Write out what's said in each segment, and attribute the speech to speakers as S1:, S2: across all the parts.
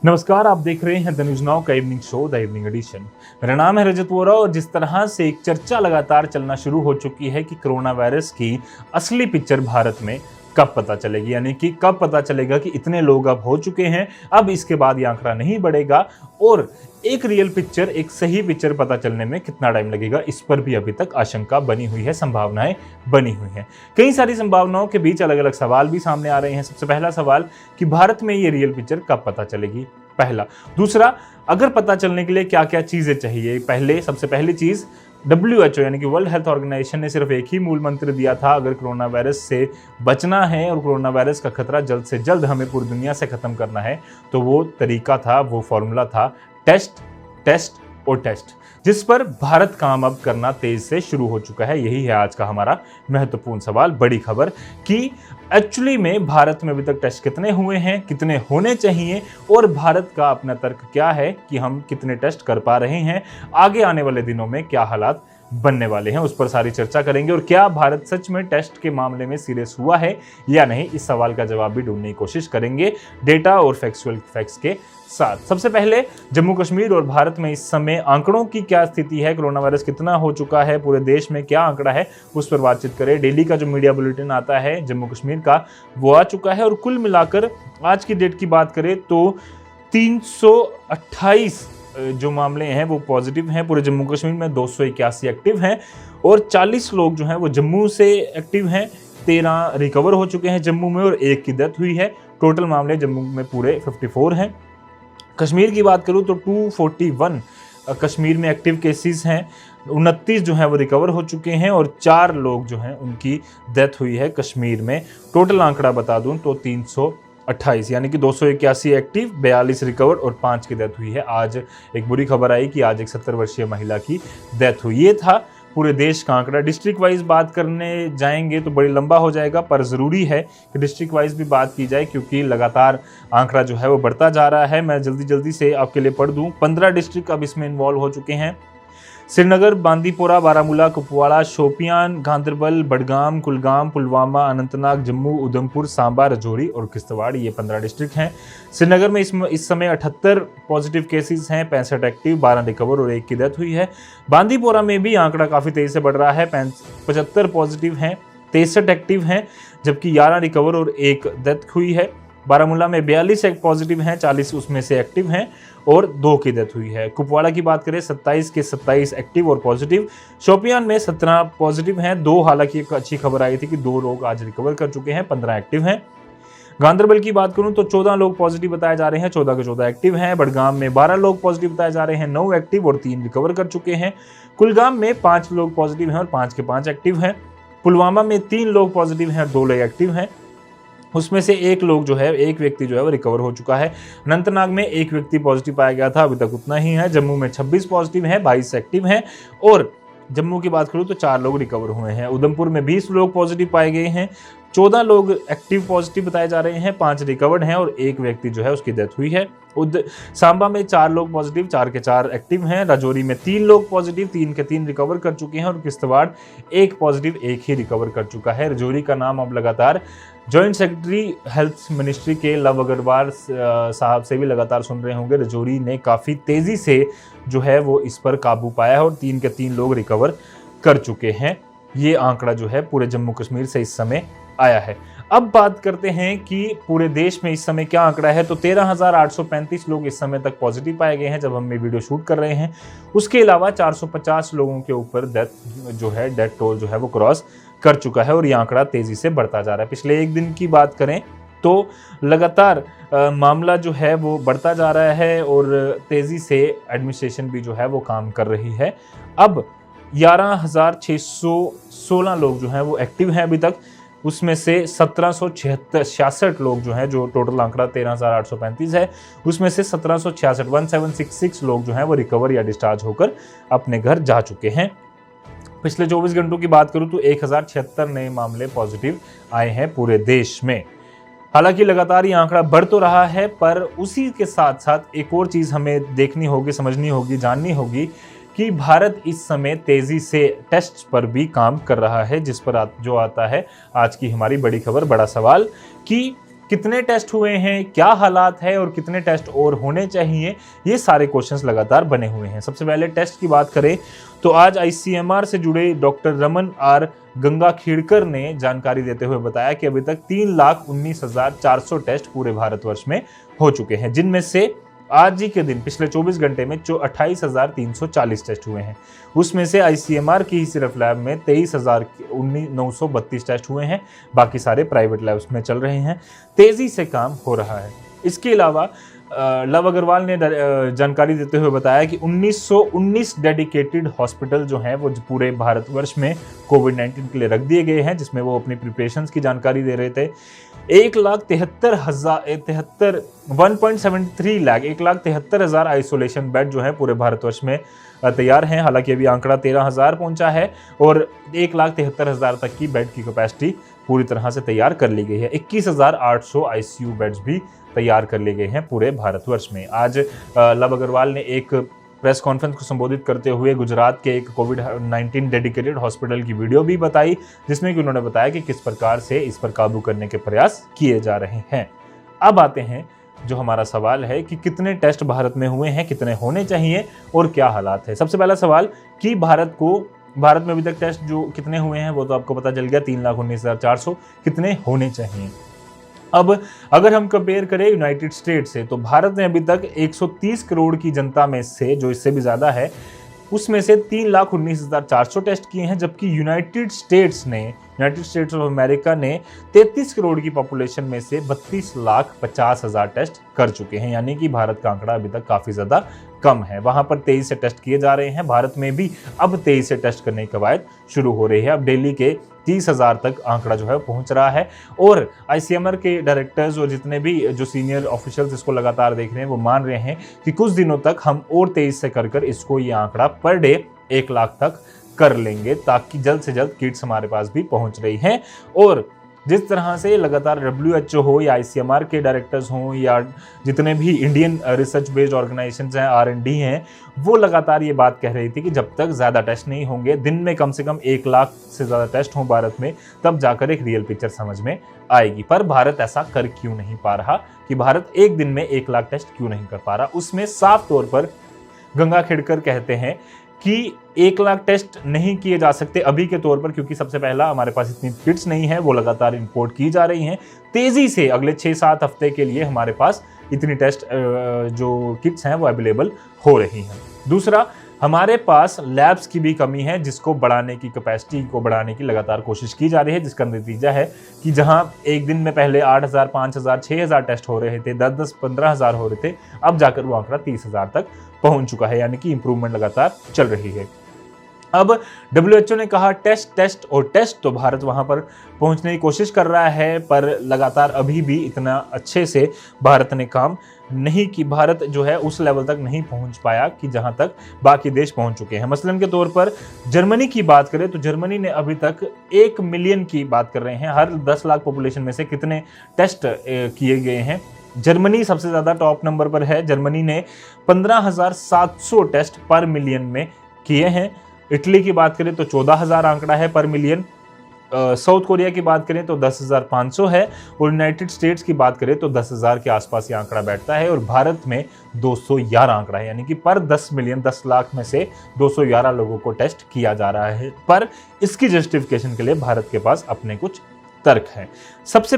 S1: नमस्कार, आप देख रहे हैं द न्यूज़ नाउ का evening show the evening edition. मेरा नाम है रजत वोरा और जिस तरह से एक चर्चा लगातार चलना शुरू हो चुकी है कि कोरोना वायरस की असली पिक्चर भारत में कब पता चलेगी, यानी कि कब पता चलेगा कि इतने लोग अब हो चुके हैं, अब इसके बाद ये आंकड़ा नहीं बढ़ेगा और एक रियल पिक्चर, एक सही पिक्चर पता चलने में कितना टाइम लगेगा, इस पर भी अभी तक आशंका बनी हुई है, संभावनाएं बनी हुई हैं। कई सारी संभावनाओं के बीच अलग अलग सवाल भी सामने आ रहे हैं। सबसे पहला सवाल कि भारत में ये रियल पिक्चर कब पता चलेगी, पहला। दूसरा, अगर पता चलने के लिए क्या क्या चीजें चाहिए। सबसे पहली चीज, WHO यानी कि वर्ल्ड हेल्थ ऑर्गेनाइजेशन ने सिर्फ एक ही मूल मंत्र दिया था, अगर कोरोना वायरस से बचना है और कोरोना वायरस का खतरा जल्द से जल्द हमें पूरी दुनिया से खत्म करना है, तो वो तरीका था, वो फॉर्मूला था टेस्ट, टेस्ट और टेस्ट, जिस पर भारत काम अब करना तेज से शुरू हो चुका है। यही है आज का हमारा महत्वपूर्ण सवाल, बड़ी खबर, कि एक्चुअली में भारत में अभी तक टेस्ट कितने हुए हैं, कितने होने चाहिए और भारत का अपना तर्क क्या है कि हम कितने टेस्ट कर पा रहे हैं, आगे आने वाले दिनों में क्या हालात बनने वाले हैं, उस पर सारी चर्चा करेंगे। और क्या भारत सच में टेस्ट के मामले में सीरियस हुआ है या नहीं, इस सवाल का जवाब भी ढूंढने की कोशिश करेंगे डेटा और फैक्चुअल फैक्ट्स के साथ। सबसे पहले जम्मू कश्मीर और भारत में इस समय आंकड़ों की क्या स्थिति है, कोरोना वायरस कितना हो चुका है, पूरे देश में क्या आंकड़ा है, उस पर बातचीत करें। डेली का जो मीडिया बुलेटिन आता है जम्मू कश्मीर का, वो आ चुका है और कुल मिलाकर आज की डेट की बात करें तो 328 जो मामले हैं वो पॉजिटिव हैं। पूरे जम्मू कश्मीर में 281 एक्टिव हैं और 40 लोग जो हैं वो जम्मू से एक्टिव हैं, 13 रिकवर हो चुके हैं जम्मू में और 1 की डेथ हुई है। टोटल मामले जम्मू में पूरे 54 हैं। कश्मीर की बात करूं तो 241 कश्मीर में एक्टिव केसेस हैं, 29 जो हैं वो रिकवर हो चुके हैं और 4 लोग जो हैं उनकी डेथ हुई है कश्मीर में। टोटल आंकड़ा बता दूं तो 328, यानी कि 281 एक्टिव, 42 रिकवर और 5 की डेथ हुई है। आज एक बुरी खबर आई कि आज एक 70 वर्षीय महिला की डेथ हुई। ये था पूरे देश का आंकड़ा। डिस्ट्रिक्ट वाइज बात करने जाएंगे तो बड़ी लंबा हो जाएगा, पर ज़रूरी है कि डिस्ट्रिक्ट वाइज भी बात की जाए क्योंकि लगातार आंकड़ा जो है वो बढ़ता जा रहा है। मैं जल्दी से आपके लिए पढ़ दूं। 15 डिस्ट्रिक्ट अब इसमें इन्वॉल्व हो चुके हैं। श्रीनगर, बांदीपोरा, बारामूला, कुपवाड़ा, शोपियान, गांदरबल, बडगाम, कुलगाम, पुलवामा, अनंतनाग, जम्मू, उधमपुर, सांबा, राजौरी और किश्तवाड़, ये 15 डिस्ट्रिक्ट हैं। श्रीनगर में इस समय 78 पॉजिटिव केसेस हैं, 65 एक्टिव, 12 रिकवर और 1 की डेथ हुई है। बांदीपोरा में भी आंकड़ा काफ़ी तेज़ी से बढ़ रहा है, 75 पॉजिटिव हैं, 63 एक्टिव हैं, जबकि 11 रिकवर और 1 डेथ हुई है। बारामूला में 42 पॉजिटिव हैं, 40 उसमें से एक्टिव हैं और 2 की डेथ हुई है। कुपवाड़ा की बात करें 27 के 27 एक्टिव और पॉजिटिव। शोपियान में 17 पॉजिटिव हैं, 2, हालांकि एक अच्छी खबर आई थी कि 2 लोग आज रिकवर कर चुके हैं, 15 एक्टिव हैं। गांदरबल की बात करूं तो 14 लोग पॉजिटिव बताए जा रहे हैं, 14 के 14 एक्टिव हैं। बडगाम में 12 लोग पॉजिटिव बताए जा रहे हैं, 9 एक्टिव और 3 रिकवर कर चुके हैं। कुलगाम में 5 लोग पॉजिटिव हैं और 5 के 5 एक्टिव हैं। पुलवामा में 3 लोग पॉजिटिव हैं और 2 लोग एक्टिव हैं, उसमें से एक व्यक्ति जो है वो रिकवर हो चुका है। अनंतनाग में 1 व्यक्ति पॉजिटिव पाया गया था, अभी तक उतना ही है। जम्मू में 26 पॉजिटिव हैं, 22 एक्टिव हैं और जम्मू की बात करूँ तो 4 लोग रिकवर हुए हैं। उधमपुर में 20 लोग पॉजिटिव पाए गए हैं, 14 लोग एक्टिव पॉजिटिव बताए जा रहे हैं, 5 रिकवर्ड हैं और 1 व्यक्ति जो है उसकी डेथ हुई है। सांबा में 4 लोग पॉजिटिव, 4 के 4 एक्टिव हैं। राजौरी में 3 लोग पॉजिटिव, 3 के 3 रिकवर कर चुके हैं और किश्तवाड़ 1 पॉजिटिव, 1 ही रिकवर कर चुका है। राजौरी का नाम अब लगातार जॉइंट सेक्रेटरी हेल्थ मिनिस्ट्री के लव अग्रवाल साहब से भी लगातार सुन रहे होंगे। राजौरी ने काफ़ी तेज़ी से जो है वो इस पर काबू पाया है और 3 के 3 लोग रिकवर कर चुके हैं। ये आंकड़ा जो है पूरे जम्मू कश्मीर से इस समय आया है। अब बात करते हैं कि पूरे देश में इस समय क्या आंकड़ा है, तो 13,835 लोग इस समय तक पॉजिटिव पाए गए हैं जब हम ये वीडियो शूट कर रहे हैं। उसके अलावा 450 लोगों के ऊपर डेथ टोल जो है वो क्रॉस कर चुका है और ये आंकड़ा तेजी से बढ़ता जा रहा है। पिछले एक दिन की बात करें तो लगातार मामला जो है वो बढ़ता जा रहा है और तेजी से एडमिनिस्ट्रेशन भी जो है वो काम कर रही है। अब 11,616 लोग जो हैं वो एक्टिव हैं अभी तक, उसमें से 1766 लोग जो हैं, जो टोटल आंकड़ा 13,835 है, उसमें से 1766 लोग जो हैं वो रिकवर या डिस्चार्ज होकर अपने घर जा चुके हैं। पिछले 24 घंटों की बात करूं तो 1076 नए मामले पॉजिटिव आए हैं पूरे देश में। हालांकि लगातार ये आंकड़ा बढ़ तो रहा है, पर उसी के साथ साथ एक और चीज़ हमें देखनी होगी, समझनी होगी, जाननी होगी कि भारत इस समय तेज़ी से टेस्ट पर भी काम कर रहा है, जिस पर जो आता है आज की हमारी बड़ी खबर, बड़ा सवाल कि कितने टेस्ट हुए हैं, क्या हालात है और कितने टेस्ट और होने चाहिए, ये सारे क्वेश्चंस लगातार बने हुए हैं। सबसे पहले टेस्ट की बात करें तो आज आईसीएमआर से जुड़े डॉक्टर रमन आर गंगाखेड़कर ने जानकारी देते हुए बताया कि अभी तक 3,19,400 टेस्ट पूरे भारतवर्ष में हो चुके हैं, जिनमें से आज ही के दिन पिछले 24 घंटे में 28,340 टेस्ट हुए हैं। उसमें से आईसीएमआर की सिर्फ लैब में 23,932 टेस्ट हुए हैं। बाकी सारे प्राइवेट लैब्स में चल रहे हैं। तेजी से काम हो रहा है। इसके अलावा लव अग्रवाल ने जानकारी देते हुए बताया कि 1919 डेडिकेटेड हॉस्पिटल जो हैं वो पूरे भारतवर्ष में कोविड-19 के लिए रख दिए गए हैं, जिसमें वो अपनी प्रिपरेशंस की जानकारी दे रहे थे। 1,73,000 आइसोलेशन बेड जो है पूरे भारतवर्ष में तैयार हैं। हालांकि अभी आंकड़ा 13,000 पहुंचा है और 1,73,000 तक की बेड की कैपेसिटी पूरी तरह से तैयार कर ली गई है। 21,800 आईसीयू बेड्स भी तैयार कर लिए गए हैं पूरे भारतवर्ष में। आज लव अग्रवाल ने एक प्रेस कॉन्फ्रेंस को संबोधित करते हुए गुजरात के एक कोविड-19 डेडिकेटेड हॉस्पिटल की वीडियो भी बताई, जिसमें कि उन्होंने बताया कि किस प्रकार से इस पर काबू करने के प्रयास किए जा रहे हैं। अब आते हैं जो हमारा सवाल है कि कितने टेस्ट भारत में हुए हैं, कितने होने चाहिए और क्या हालात है। सबसे पहला सवाल कि भारत में अभी तक टेस्ट जो कितने हुए हैं वो तो आपको पता चल गया, 3,19,400। कितने होने चाहिए। अब अगर हम कंपेयर करें यूनाइटेड स्टेट से, तो भारत ने अभी तक 130 करोड़ की जनता में से, जो इससे भी ज़्यादा है, उसमें से 3,19,400 टेस्ट किए हैं, जबकि यूनाइटेड स्टेट्स ऑफ अमेरिका ने 33 करोड़ की पॉपुलेशन में से 32,50,000 टेस्ट कर चुके हैं। यानी कि भारत का आंकड़ा अभी तक काफ़ी ज़्यादा कम है। वहाँ पर 23 से टेस्ट किए जा रहे हैं। भारत में भी अब 23 से टेस्ट करने की कवायद शुरू हो रही है। अब दिल्ली के 30,000 तक आंकड़ा जो है पहुंच रहा है और आईसीएमआर के डायरेक्टर्स और जितने भी जो सीनियर ऑफिशियल्स इसको लगातार देख रहे हैं वो मान रहे हैं कि कुछ दिनों तक हम और 23 से कर इसको ये आंकड़ा पर डे 1 लाख तक कर लेंगे, ताकि जल्द से जल्द किट्स हमारे पास भी पहुंच रही हैं। और जिस तरह से लगातार WHO हो या आईसीएमआर के डायरेक्टर्स हों या जितने भी इंडियन रिसर्च बेस्ड ऑर्गेनाइजेशंस हैं, R&D हैं, वो लगातार ये बात कह रही थी कि जब तक ज़्यादा टेस्ट नहीं होंगे, दिन में कम से कम 1 लाख से ज़्यादा टेस्ट हों भारत में, तब जाकर एक रियल पिक्चर समझ में आएगी। पर भारत ऐसा कर क्यों नहीं पा रहा, कि भारत एक दिन में 1 लाख टेस्ट क्यों नहीं कर पा रहा। उसमें साफ तौर पर गंगाखेड़कर कहते हैं कि 1 लाख टेस्ट नहीं किए जा सकते अभी के तौर पर, क्योंकि सबसे पहला हमारे पास इतनी किट्स नहीं है, वो लगातार इंपोर्ट की जा रही हैं। तेजी से अगले 6-7 हफ्ते के लिए हमारे पास इतनी टेस्ट जो किट्स हैं वो अवेलेबल हो रही हैं। दूसरा, हमारे पास लैब्स की भी कमी है, जिसको बढ़ाने की कैपेसिटी को बढ़ाने की लगातार कोशिश की जा रही है, जिसका नतीजा है कि जहां एक दिन में पहले 8,000, 5,000, 6,000 टेस्ट हो रहे थे, 10,000, 15,000 हो रहे थे, अब जाकर वो आंकड़ा 30,000 तक पहुंच चुका है। यानी कि इंप्रूवमेंट लगातार चल रही है। अब WHO ने कहा टेस्ट और टेस्ट, तो भारत वहां पर पहुंचने की कोशिश कर रहा है, पर लगातार अभी भी इतना अच्छे से भारत ने काम नहीं की। भारत जो है उस लेवल तक नहीं पहुंच पाया कि जहां तक बाकी देश पहुंच चुके हैं। मसलन के तौर पर जर्मनी की बात करें तो जर्मनी ने अभी तक 1 मिलियन की बात कर रहे हैं, हर 10 लाख पॉपुलेशन में से कितने टेस्ट किए गए हैं। जर्मनी सबसे ज़्यादा टॉप नंबर पर है। जर्मनी ने 15,700 टेस्ट पर मिलियन में किए हैं। इटली की बात करें तो 14,000 आंकड़ा है पर मिलियन। साउथ कोरिया की बात करें तो 10,500 है और यूनाइटेड स्टेट्स की बात करें तो 10,000 के आसपास ये आंकड़ा बैठता है। और भारत में 211 आंकड़ा है, यानी कि पर 10 मिलियन 10 लाख में से 211 लोगों को टेस्ट किया जा रहा है। पर इसकी जस्टिफिकेशन के लिए भारत के पास अपने कुछ तर्क हैं। सबसे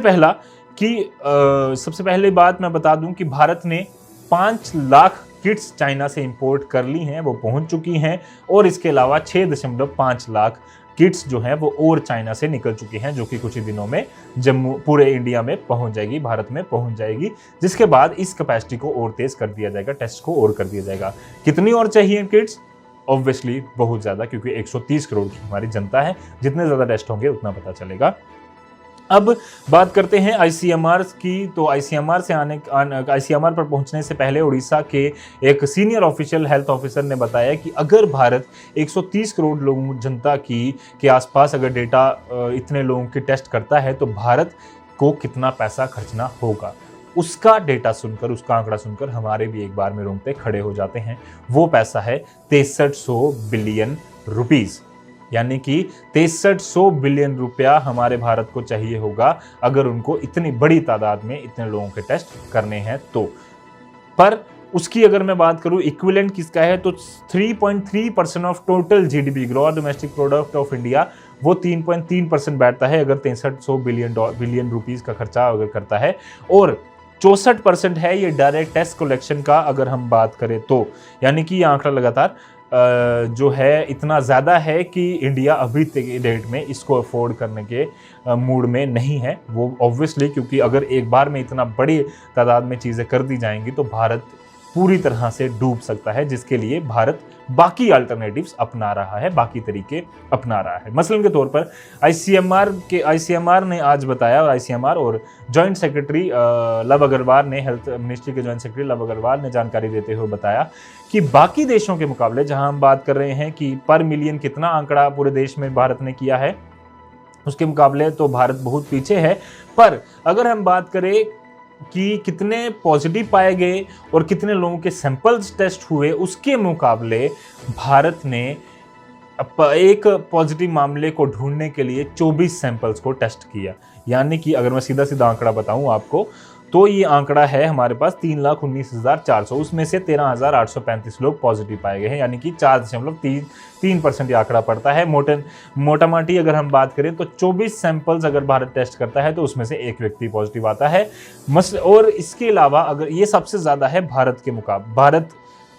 S1: पहले बात मैं बता दूं कि भारत ने 5 लाख किट्स चाइना से इंपोर्ट कर ली हैं, वो पहुंच चुकी हैं। और इसके अलावा 6.5 लाख किट्स जो हैं वो और चाइना से निकल चुकी हैं, जो कि कुछ ही दिनों में पूरे इंडिया में पहुंच जाएगी, भारत में पहुंच जाएगी। जिसके बाद इस कैपेसिटी को और तेज कर दिया जाएगा, टेस्ट को और कर दिया जाएगा। कितनी और चाहिए किट्स? ऑब्वियसली बहुत ज़्यादा, क्योंकि 130 करोड़ की हमारी जनता है। जितने ज़्यादा टेस्ट होंगे उतना पता चलेगा। अब बात करते हैं आईसीएमआर की। तो आईसीएमआर पर पहुंचने से पहले उड़ीसा के एक सीनियर ऑफिशियल हेल्थ ऑफिसर ने बताया कि अगर भारत 130 करोड़ लोगों जनता के आसपास अगर डेटा इतने लोगों की टेस्ट करता है तो भारत को कितना पैसा खर्चना होगा। उसका डेटा सुनकर, उसका आंकड़ा सुनकर हमारे भी एक बार में रोंगटे खड़े हो जाते हैं। वो पैसा है 6300 बिलियन रुपीस, यानी कि 6300 बिलियन रुपया हमारे भारत को चाहिए होगा अगर उनको इतनी बड़ी तादाद में इतने लोगों के टेस्ट करने हैं तो। पर उसकी अगर मैं बात करूं इक्विवेलेंट किसका है तो 3.3% of total GDP gross domestic product of India वो 3.3% बैठता है अगर 6300 बिलियन रुपीस का खर्चा अगर करता है, और 64% है ये डायरेक्ट टैक्स कलेक्शन का अगर हम बात करें तो। यानी कि ये आंकड़ा लगातार जो है इतना ज़्यादा है कि इंडिया अभी डेट में इसको अफोर्ड करने के मूड में नहीं है। वो ऑब्वियसली क्योंकि अगर एक बार में इतना बड़ी तादाद में चीज़ें कर दी जाएंगी तो भारत पूरी तरह से डूब सकता है, जिसके लिए भारत बाकी अल्टरनेटिव्स अपना रहा है, बाकी तरीके अपना रहा है। मसलन के तौर पर आईसीएमआर ने आज बताया, और आईसीएमआर और जॉइंट सेक्रेटरी लव अग्रवाल ने, हेल्थ मिनिस्ट्री के जॉइंट सेक्रेटरी लव अग्रवाल ने जानकारी देते हुए बताया कि बाकी देशों के मुकाबले जहां हम बात कर रहे हैं कि पर मिलियन कितना आंकड़ा पूरे देश में भारत ने किया है, उसके मुकाबले तो भारत बहुत पीछे है। पर अगर हम बात करें कि कितने पॉजिटिव पाए गए और कितने लोगों के सैंपल्स टेस्ट हुए, उसके मुकाबले भारत ने एक पॉजिटिव मामले को ढूंढने के लिए 24 सैंपल्स को टेस्ट किया। यानी कि अगर मैं सीधा सीधा आंकड़ा बताऊं आपको तो ये आंकड़ा है हमारे पास 3,19,400, उसमें से 13,835 लोग पॉजिटिव पाए गए हैं, यानी कि 4.3% ये आंकड़ा पड़ता है। मोटा माटी अगर हम बात करें तो 24 सैंपल्स अगर भारत टेस्ट करता है तो उसमें से एक व्यक्ति पॉजिटिव आता है। और इसके अलावा अगर ये सबसे ज़्यादा है भारत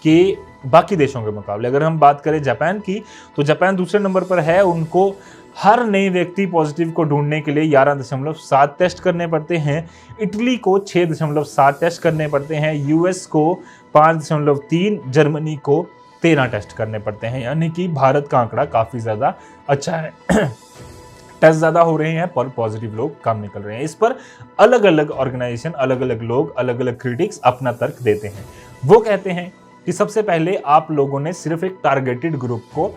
S1: के बाकी देशों के मुकाबले। अगर हम बात करें जापान की तो जापान दूसरे नंबर पर है, उनको हर नए व्यक्ति पॉजिटिव को ढूंढने के लिए 11.7 टेस्ट करने पड़ते हैं। इटली को 6.7 टेस्ट करने पड़ते हैं, यूएस को 5.3, जर्मनी को 13 टेस्ट करने पड़ते हैं। यानी कि भारत का आंकड़ा काफ़ी ज़्यादा अच्छा है। टेस्ट ज़्यादा हो रहे हैं पर पॉजिटिव लोग कम निकल रहे हैं। इस पर अलग अलग ऑर्गेनाइजेशन, अलग अलग लोग, अलग अलग क्रिटिक्स अपना तर्क देते हैं। वो कहते हैं कि सबसे पहले आप लोगों ने सिर्फ एक टारगेटेड ग्रुप को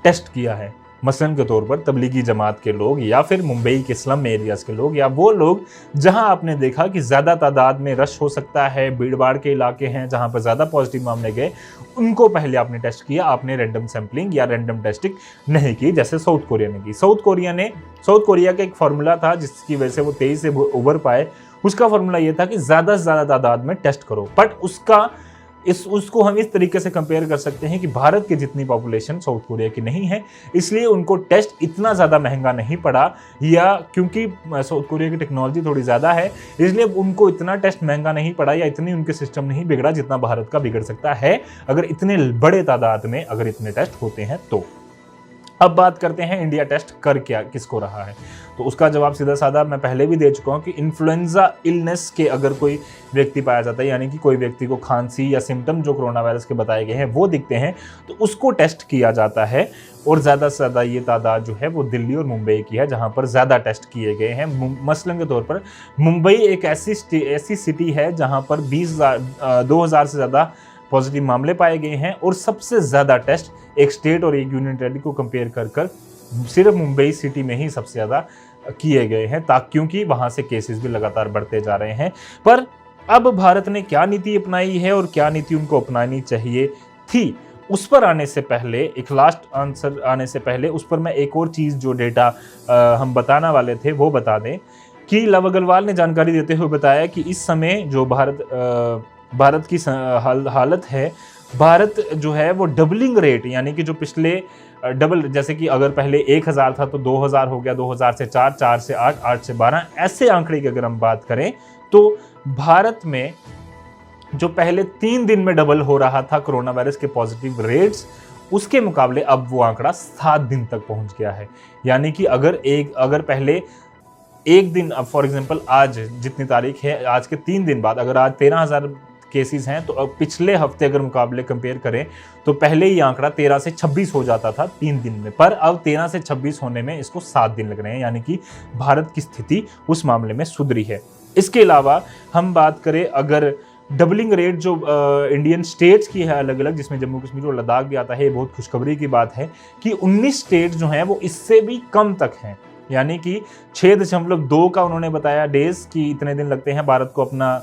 S1: टेस्ट किया है, मसलन के तौर पर तबलीगी जमात के लोग या फिर मुंबई के स्लम एरियाज के लोग, या वो लोग जहां आपने देखा कि ज़्यादा तादाद में रश हो सकता है, भीड़ भाड़ के इलाके हैं जहां पर ज़्यादा पॉजिटिव मामले गए, उनको पहले आपने टेस्ट किया। आपने रैंडम सैम्पलिंग या रैंडम टेस्टिंग नहीं की जैसे साउथ कोरिया ने की। साउथ कोरिया का एक फार्मूला था जिसकी वजह से वो तेजी से उभर पाए। उसका फार्मूला ये था कि ज़्यादा से ज़्यादा तादाद में टेस्ट करो, बट उसको हम इस तरीके से कंपेयर कर सकते हैं कि भारत की जितनी पॉपुलेशन साउथ कोरिया की नहीं है, इसलिए उनको टेस्ट इतना ज़्यादा महंगा नहीं पड़ा, या क्योंकि साउथ कोरिया की टेक्नोलॉजी थोड़ी ज़्यादा है इसलिए उनको इतना टेस्ट महंगा नहीं पड़ा, या इतनी उनके सिस्टम नहीं बिगड़ा जितना भारत का बिगड़ सकता है अगर इतने बड़े तादाद में अगर इतने टेस्ट होते हैं तो। अब बात करते हैं इंडिया टेस्ट कर क्या किसको रहा है, तो उसका जवाब सीधा साधा मैं पहले भी दे चुका हूं कि इन्फ्लुएंजा इलनेस के अगर कोई व्यक्ति पाया जाता है, यानी कि कोई व्यक्ति को खांसी या सिम्टम जो कोरोना वायरस के बताए गए हैं वो दिखते हैं तो उसको टेस्ट किया जाता है। और ज़्यादा से ज़्यादा ये तादाद जो है वो दिल्ली और मुंबई की है जहाँ पर ज़्यादा टेस्ट किए गए हैं। मसलन के तौर पर मुंबई एक ऐसी सिटी है जहाँ पर 2,000 से ज़्यादा पॉजिटिव मामले पाए गए हैं, और सबसे ज़्यादा टेस्ट एक स्टेट और एक यूनियन टेरिटरी को कंपेयर कर सिर्फ मुंबई सिटी में ही सबसे ज़्यादा किए गए हैं, क्योंकि वहाँ से केसेस भी लगातार बढ़ते जा रहे हैं। पर अब भारत ने क्या नीति अपनाई है और क्या नीति उनको अपनानी चाहिए थी, उस पर आने से पहले, एक लास्ट आंसर आने से पहले, उस पर मैं एक और चीज़ जो डेटा हम बताने वाले थे वो बता दें कि लव अग्रवाल ने जानकारी देते हुए बताया कि इस समय जो भारत की हालत है, भारत जो है वो डबलिंग रेट, यानी कि जो पिछले डबल, जैसे कि अगर पहले 1,000 था तो 2,000 हो गया, 2,000 से 4, 4 से 8, 8 से 12, ऐसे आंकड़े की अगर हम बात करें तो भारत में जो पहले 3 दिन में डबल हो रहा था कोरोना वायरस के पॉजिटिव रेट्स, उसके मुकाबले अब वो आंकड़ा 7 दिन तक पहुंच गया है। यानी कि अगर पहले एक दिन, अब फॉर एग्जांपल आज जितनी तारीख है, आज के 3 दिन बाद अगर आज 13,000 केसेस हैं तो अब पिछले हफ्ते अगर मुकाबले कंपेयर करें तो पहले ये आंकड़ा 13 से 26 हो जाता था 3 दिन में, पर अब 13 से 26 होने में इसको 7 दिन लग रहे हैं। यानी कि भारत की स्थिति उस मामले में सुधरी है। इसके अलावा हम बात करें अगर डबलिंग रेट जो इंडियन स्टेट्स की है अलग अलग, जिसमें जम्मू कश्मीर और लद्दाख भी आता है, ये बहुत खुशखबरी की बात है कि 19 स्टेट जो हैं वो इससे भी कम तक हैं। यानी कि 6.2 का उन्होंने बताया डेज कि इतने दिन लगते हैं भारत को अपना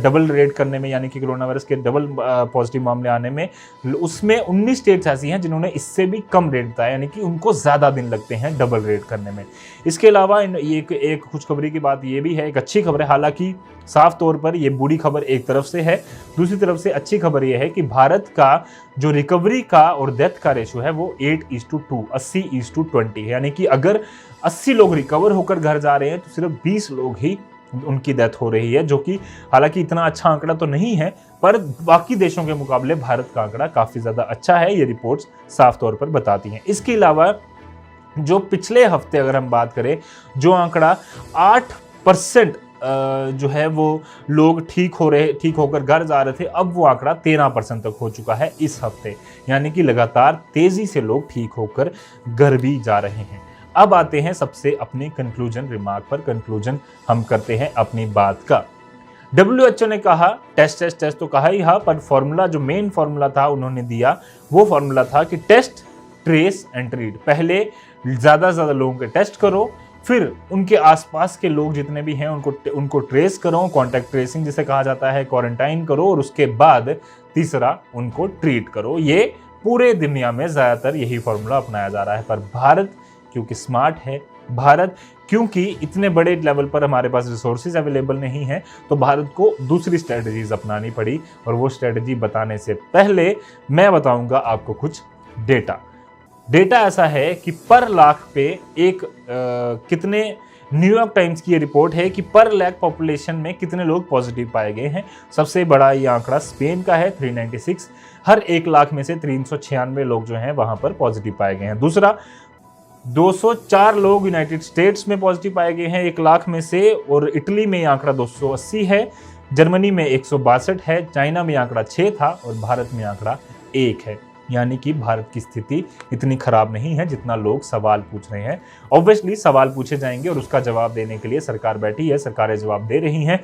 S1: डबल रेट करने में, यानी कि कोरोना वायरस के डबल पॉजिटिव मामले आने में। उसमें 19 स्टेट्स ऐसी हैं जिन्होंने इससे भी कम रेट बताया, यानी कि उनको ज़्यादा दिन लगते हैं डबल रेट करने में। इसके अलावा एक खुशखबरी की बात ये भी है, एक अच्छी खबर है, हालांकि साफ तौर पर ये बुरी खबर एक तरफ से है, दूसरी तरफ से अच्छी खबर ये है कि भारत का जो रिकवरी का और डेथ का रेशो है वो 8:2, 80:20 है। यानी कि अगर 80 लोग रिकवर होकर घर जा रहे हैं तो सिर्फ 20 लोग ही उनकी डेथ हो रही है, जो कि हालांकि इतना अच्छा आंकड़ा तो नहीं है, पर बाकी देशों के मुकाबले भारत का आंकड़ा काफ़ी ज़्यादा अच्छा है, ये रिपोर्ट्स साफ तौर पर बताती हैं। इसके अलावा जो पिछले हफ्ते अगर हम बात करें, जो आंकड़ा 8% जो है वो लोग ठीक होकर घर जा रहे थे, अब वो आंकड़ा 13% तक हो चुका है इस हफ्ते। यानी कि लगातार तेजी से लोग ठीक होकर घर भी जा रहे हैं। अब आते हैं सबसे अपने कंक्लूजन रिमार्क पर। कंक्लूजन हम करते हैं अपनी बात का। WHO ने कहा टेस्ट तो कहा ही हा, पर फॉर्मूला जो मेन फॉर्मूला था उन्होंने दिया, वो फॉर्मूला था कि टेस्ट, ट्रेस एंड ट्रीट। पहले ज़्यादा से ज़्यादा लोगों के टेस्ट करो, फिर उनके आसपास के लोग जितने भी हैं उनको ट्रेस करो, कॉन्टैक्ट ट्रेसिंग जिसे कहा जाता है, क्वारंटाइन करो, और उसके बाद तीसरा उनको ट्रीट करो। ये पूरे दुनिया में ज़्यादातर यही फॉर्मूला अपनाया जा रहा है, पर भारत क्योंकि स्मार्ट है, भारत क्योंकि इतने बड़े लेवल पर हमारे पास रिसोर्सेज अवेलेबल नहीं है, तो भारत को दूसरी स्ट्रेटजीज अपनानी पड़ी। और वो स्ट्रेटजी बताने से पहले मैं बताऊंगा आपको कुछ डेटा ऐसा है कि पर लाख पे कितने, न्यूयॉर्क टाइम्स की ये रिपोर्ट है कि पर लाख पॉपुलेशन में कितने लोग पॉजिटिव पाए गए हैं। सबसे बड़ा ये आंकड़ा स्पेन का है 396, हर 1 लाख में से 396 लोग जो हैं वहां पर पॉजिटिव पाए गए हैं। दूसरा 204 लोग यूनाइटेड स्टेट्स में पॉजिटिव पाए गए हैं 1 लाख में से, और इटली में आंकड़ा 280 है, जर्मनी में 162 है, चाइना में आंकड़ा 6 था और भारत में आंकड़ा 1 है। यानी कि भारत की स्थिति इतनी खराब नहीं है जितना लोग सवाल पूछ रहे हैं। ऑब्वियसली सवाल पूछे जाएंगे और उसका जवाब देने के लिए सरकार बैठी है, सरकारें जवाब दे रही हैं।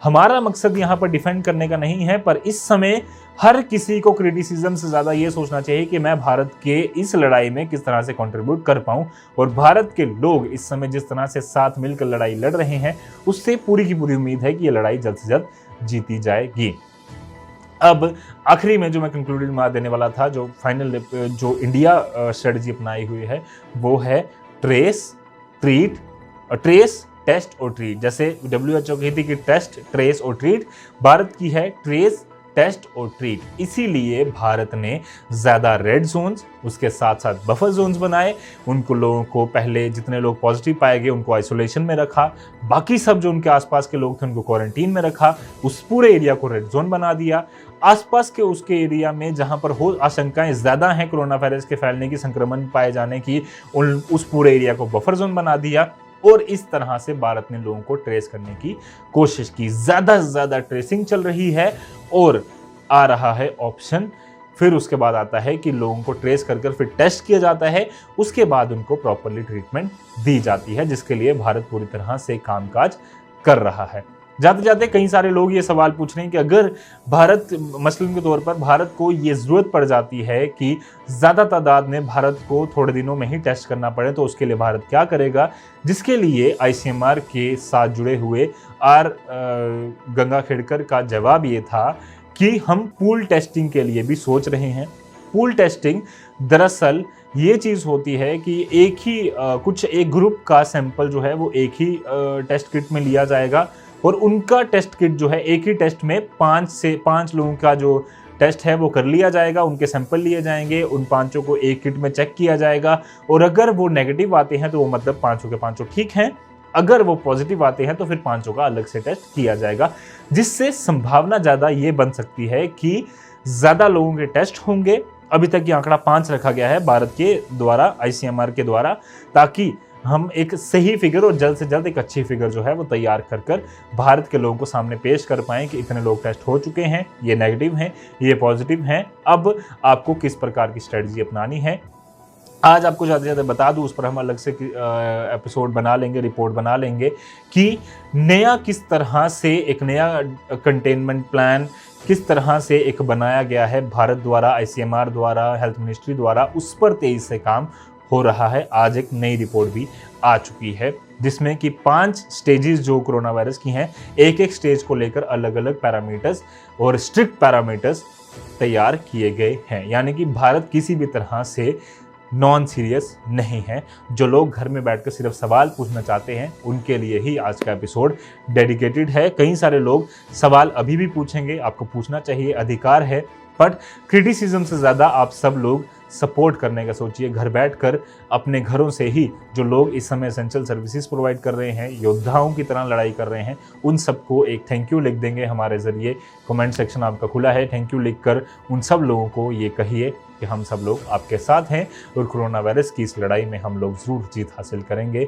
S1: हमारा मकसद यहाँ पर डिफेंड करने का नहीं है, पर इस समय हर किसी को क्रिटिसिज्म से ज़्यादा ये सोचना चाहिए कि मैं भारत के इस लड़ाई में किस तरह से कंट्रीब्यूट कर पाऊँ। और भारत के लोग इस समय जिस तरह से साथ मिलकर लड़ाई लड़ रहे हैं, उससे पूरी की पूरी उम्मीद है कि ये लड़ाई जल्द से जल्द जीती जाएगी। अब आखिरी में जो मैं कंक्लूडेड मार देने वाला था, जो फाइनल जो इंडिया स्ट्रेटजी अपनाई हुई है वो है ट्रेस, ट्रीट, टेस्ट और ट्रीट। जैसे WHO की थी कि टेस्ट, ट्रेस और ट्रीट, भारत की है ट्रेस, टेस्ट और ट्रीट। इसीलिए भारत ने ज़्यादा रेड जोन्स, उसके साथ साथ बफर जोन्स बनाए। उनको लोगों को पहले जितने लोग पॉजिटिव पाए गए उनको आइसोलेशन में रखा, बाकी सब जो उनके आसपास के लोग थे उनको क्वारंटीन में रखा, उस पूरे एरिया को रेड जोन बना दिया। आसपास के उसके एरिया में जहां पर हो आशंकाएं ज़्यादा हैं कोरोना वायरस के फैलने की, संक्रमण पाए जाने की, उस पूरे एरिया को बफर जोन बना दिया। और इस तरह से भारत ने लोगों को ट्रेस करने की कोशिश की। ज़्यादा से ज़्यादा ट्रेसिंग चल रही है और आ रहा है ऑप्शन। फिर उसके बाद आता है कि लोगों को ट्रेस कर फिर टेस्ट किया जाता है, उसके बाद उनको प्रॉपरली ट्रीटमेंट दी जाती है, जिसके लिए भारत पूरी तरह से कामकाज कर रहा है। जाते जाते कई सारे लोग ये सवाल पूछ रहे हैं कि अगर भारत, मसलन के तौर पर भारत को ये ज़रूरत पड़ जाती है कि ज़्यादा तादाद में भारत को थोड़े दिनों में ही टेस्ट करना पड़े, तो उसके लिए भारत क्या करेगा। जिसके लिए ICMR के साथ जुड़े हुए गंगाखेड़कर का जवाब ये था कि हम पूल टेस्टिंग के लिए भी सोच रहे हैं। पूल टेस्टिंग दरअसल ये चीज़ होती है कि एक ग्रुप का सैंपल जो है वो एक ही टेस्ट किट में लिया जाएगा, और उनका टेस्ट किट जो है एक ही टेस्ट में 5 लोगों का जो टेस्ट है वो कर लिया जाएगा, उनके सैंपल लिए जाएंगे, उन 5 को एक किट में चेक किया जाएगा, और अगर वो नेगेटिव आते हैं तो वो मतलब 5 के 5 ठीक हैं, अगर वो पॉजिटिव आते हैं तो फिर 5 का अलग से टेस्ट किया जाएगा, जिससे संभावना ज़्यादा ये बन सकती है कि ज़्यादा लोगों के टेस्ट होंगे। अभी तक ये आंकड़ा 5 रखा गया है भारत के द्वारा, ICMR के द्वारा, ताकि हम एक सही फिगर और जल्द से जल्द एक अच्छी फिगर जो है वो तैयार कर भारत के लोगों को सामने पेश कर पाएँ कि इतने लोग टेस्ट हो चुके हैं, ये नेगेटिव हैं, ये पॉजिटिव हैं, अब आपको किस प्रकार की स्ट्रेटजी अपनानी है। आज आपको ज़्यादा से ज़्यादा बता दूँ, उस पर हम अलग से एपिसोड बना लेंगे, रिपोर्ट बना लेंगे कि किस तरह से एक नया कंटेनमेंट प्लान किस तरह से एक बनाया गया है भारत द्वारा, ICMR द्वारा, हेल्थ मिनिस्ट्री द्वारा, उस पर तेज़ी से काम हो रहा है। आज एक नई रिपोर्ट भी आ चुकी है जिसमें कि 5 स्टेजेस जो कोरोना वायरस की हैं, एक एक स्टेज को लेकर अलग अलग पैरामीटर्स और स्ट्रिक्ट पैरामीटर्स तैयार किए गए हैं। यानी कि भारत किसी भी तरह से नॉन सीरियस नहीं है। जो लोग घर में बैठकर सिर्फ सवाल पूछना चाहते हैं उनके लिए ही आज का एपिसोड डेडिकेटेड है। कई सारे लोग सवाल अभी भी पूछेंगे, आपको पूछना चाहिए, अधिकार है, बट क्रिटिसिज्म से ज़्यादा आप सब लोग सपोर्ट करने का सोचिए। घर बैठकर अपने घरों से ही जो लोग इस समय एसेंशियल सर्विसेज प्रोवाइड कर रहे हैं, योद्धाओं की तरह लड़ाई कर रहे हैं, उन सबको एक थैंक यू लिख देंगे हमारे ज़रिए। कमेंट सेक्शन आपका खुला है, थैंक यू लिखकर उन सब लोगों को ये कहिए कि हम सब लोग आपके साथ हैं और कोरोना वायरस की इस लड़ाई में हम लोग ज़रूर जीत हासिल करेंगे।